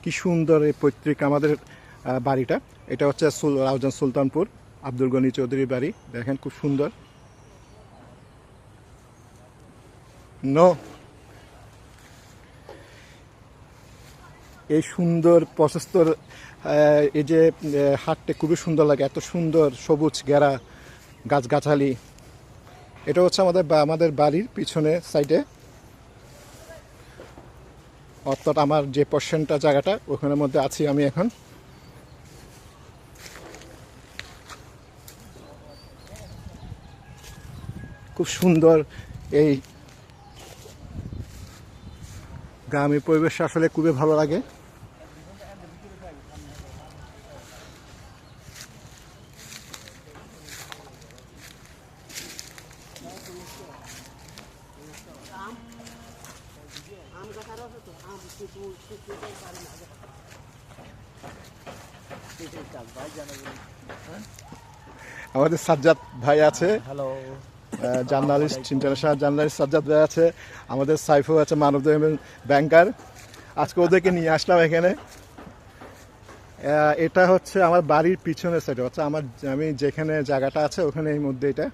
কি সুন্দর এই পৈতৃক আমাদের বাড়িটা। এটা হচ্ছে রাউজান সুলতানপুর আব্দুল গনি চৌধুরীর বাড়ি। দেখেন খুব সুন্দর। নো, এই সুন্দর প্রশস্তর এই যে হাটটা খুবই সুন্দর লাগে, এত সুন্দর সবুজ ঘেরা গাছগাছালি। এটা হচ্ছে আমাদের বাড়ির পিছনে সাইডে, অর্থাৎ আমার যে পোর্শনটা জায়গাটা ওখানের মধ্যে আছি আমি এখন। খুব সুন্দর এই গ্রামের পরিবেশ, আসলে খুবই ভালো লাগে। আমাদের সাজ্জাদ ভাই আছে, hello, journalist, international journalist Sajjad ভাই আছে। আমাদের সাইফও আছে, মানব ব্যাংকার। আজকে ওদেরকে নিয়ে আসলাম এখানে। এটা হচ্ছে আমার বাড়ির পিছনের সাইডে, হচ্ছে আমি যেখানে জায়গাটা আছে ওখানে এই মধ্যে। এটা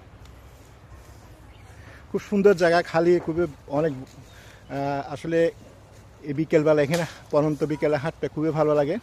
খুব সুন্দর জায়গা, খালি খুবই অনেক আসলে এই বিকেলবেলা এখানে পরন্ত বিকেলে হাঁটতে খুবই ভালো লাগে।